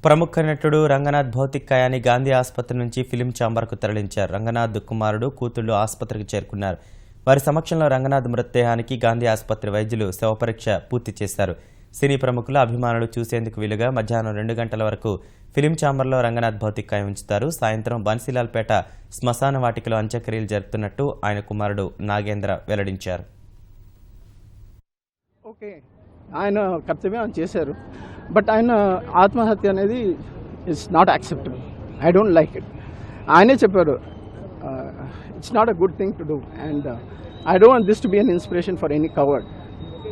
ప్రముఖ నటుడు రంగనాథ్ భౌతిక కాయాన్ని గాంధీ ఆసుపత్రి నుంచి ఫిలిం ఛాంబర్కు తరలించారు. రంగనాథ్ కుమారుడు కూతుళ్లు ఆసుపత్రికి చేరుకున్నారు. వారి సమక్షంలో రంగనాథ్ మృతదేహానికి గాంధీ ఆసుపత్రి వైద్యులు శవపరీక్ష పూర్తి చేశారు. సినీ ప్రముఖుల అభిమానులు చూసేందుకు వీలుగా మధ్యాహ్నం 2 గంటల వరకు ఫిలిం ఛాంబర్లో రంగనాథ్ భౌతిక కాయం ఉంచుతారు. సాయంత్రం బన్సీలాల్పేట శ్మశాన వాటికలో అంత్యక్రియలు జరుపుతున్నట్టు ఆయన కుమారుడు నాగేంద్ర వెల్లడించారు. ఆయన కర్తవ్యం చేశారు, బట్ ఆయన ఆత్మహత్య అనేది it's not acceptable. I don't like it. ఆయనే చెప్పారు, it's not a good thing to do and I don't want this to be an inspiration for any coward.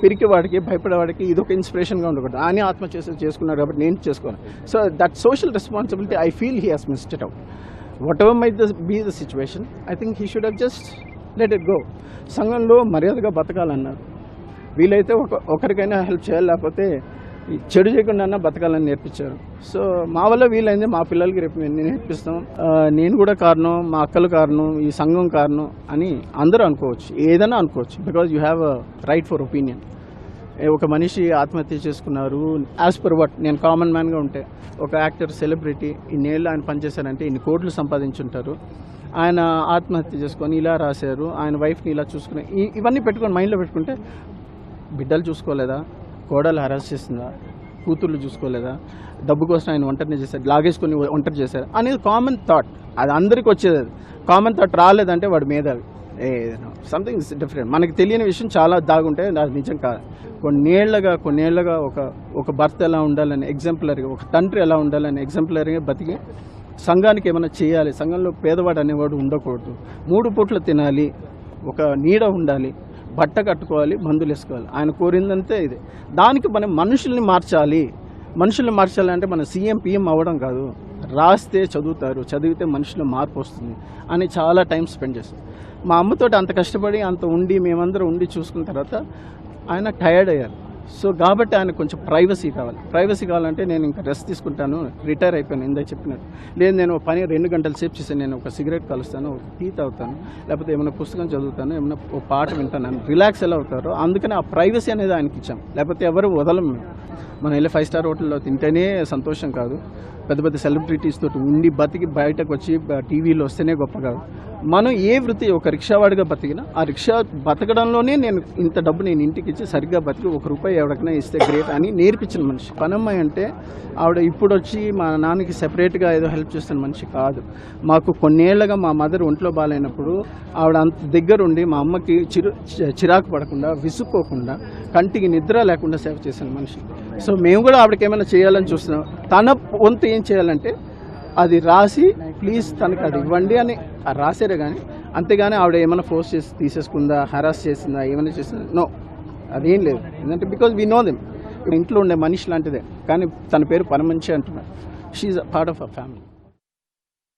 పిరికివాడికి భయపడేవాడికి ఇది ఒక ఇన్స్పిరేషన్గా ఉండకూడదు. ఆయన ఆత్మహత్య చేసుకున్నారు కాబట్టి నేను చేసుకోను. So that social responsibility I feel he has missed it out. What might be the situation, I think he should have just let it go. సంఘంలో మర్యాదగా బతకాలన్నారు. వీలైతే ఒకరికైనా హెల్ప్ చేయాలి, లేకపోతే చెడు చేయకుండా బతకాలని నేర్పించారు. సో మా వల్ల వీలైంది మా పిల్లలకి రేపు మేము నేర్పిస్తాం. నేను కూడా కారణం, మా అక్కలు కారణం, ఈ సంఘం కారణం అని అందరూ అనుకోవచ్చు, ఏదైనా అనుకోవచ్చు. Because you have a right for opinion. ఒక మనిషి ఆత్మహత్య చేసుకున్నారు యాజ్ పర్ వాట్. నేను కామన్ మ్యాన్గా ఉంటే ఒక యాక్టర్, సెలబ్రిటీ ఇన్నేళ్ళు ఆయన పనిచేశారంటే ఇన్ని కోట్లు సంపాదించుంటారు. ఆయన ఆత్మహత్య చేసుకొని ఇలా రాశారు, ఆయన వైఫ్ని ఇలా చూసుకుని ఇవన్నీ పెట్టుకొని మైండ్లో పెట్టుకుంటే బిడ్డలు చూసుకోలేదా, కోడలు హరాస్ చేసిందా, కూతుర్లు చూసుకోలేదా, డబ్బు కోసం ఆయన ఒంటరిని చేశారు, లాగేసుకొని ఒంటరి చేశారు అనేది కామన్ థాట్. అది అందరికీ వచ్చేది. అది కామన్ థాట్ రాలేదంటే వాడు మేధావి. Something different. మనకి తెలియని విషయం చాలా దాగుంటే అది నిజం కాదు. కొన్నేళ్లుగా ఒక భర్త ఎలా ఉండాలని ఎగ్జాంపులరీగా, ఒక తండ్రి ఎలా ఉండాలని ఎగ్జాంపులరీగా బతికి సంఘానికి ఏమైనా చేయాలి. సంఘంలో పేదవాడు అనేవాడు ఉండకూడదు. 3 పూట్ల తినాలి, ఒక నీడ ఉండాలి, బట్ట కట్టుకోవాలి, మందులు వేసుకోవాలి. ఆయన కోరిందంతే ఇది. దానికి మనం మనుషుల్ని మార్చాలంటే మన సీఎం పిఎం అవ్వడం కాదు. రాస్తే చదువుతారు, చదివితే మనుషుల్లో మార్పు వస్తుంది అని చాలా టైం స్పెండ్ చేస్తాం. మా అమ్మతోటి అంత కష్టపడి అంత ఉండి మేమందరం ఉండి చూసుకున్న తర్వాత ఆయన టయర్డ్ అయ్యారు. సో కాబట్టి ఆయన కొంచెం ప్రైవసీ కావాలంటే నేను ఇంకా రెస్ట్ తీసుకుంటాను, రిటైర్ అయిపోయాను ఇందాక చెప్పినట్టు. లేదు నేను పని 2 గంటల సేపు చేసి నేను ఒక సిగరెట్ కలుస్తాను, ఒక టీ తాగుతాను, లేకపోతే ఏమైనా పుస్తకం చదువుతాను, ఏమైనా ఒక పాట వింటాను, రిలాక్స్ ఎలా అవుతారో అందుకని ఆ ప్రైవసీ అనేది ఆయనకి ఇచ్చాం. లేకపోతే ఎవరు వదలం. మనం వెళ్ళి 5 స్టార్ హోటల్లో తింటేనే సంతోషం కాదు, పెద్ద పెద్ద సెలబ్రిటీస్ తోటి ఉండి బతికి బయటకు వచ్చి టీవీలో వస్తేనే గొప్ప కాదు. మనం ఏ వృత్తి, ఒక రిక్షావాడిగా బతికినా ఆ రిక్షా బతకడంలోనే నేను ఇంత డబ్బు నేను ఇంటికి ఇచ్చి సరిగ్గా బతికి ₹1 ఎవరికైనా ఇస్తే గ్రేట్ అని నేర్పించిన మనిషి. పనమ్మాయి అంటే ఆవిడ ఇప్పుడు వచ్చి మా నాన్నకి సెపరేట్గా ఏదో హెల్ప్ చేస్తున్న మనిషి కాదు. మాకు కొన్నేళ్లుగా మా మదర్ ఒంట్లో బాగాలేనప్పుడు ఆవిడ అంత దగ్గరుండి మా అమ్మకి చిరాకు పడకుండా, విసుక్కోకుండా, కంటికి నిద్ర లేకుండా సేవ చేసిన మనిషి. సో మేము కూడా ఆవిడకి ఏమైనా చేయాలని చూస్తున్నాం. తన వంతు ఏం చేయాలంటే అది రాసి ప్లీజ్ తనకు అది ఇవ్వండి అని రాసారే కానీ, అంతేగాని ఆవిడ ఏమైనా ఫోర్స్ చేసి తీసేసుకుందా, హరాస్ చేసిందా, ఏమైనా చేసిందా, నో, అదేం లేదు. ఎందుకంటే బికాజ్ వీ నో దెమ్. ఇంట్లో ఉండే మనిషి లాంటిదే, కానీ తన పేరు పరమంచి అంటున్నారు. She a part of a family.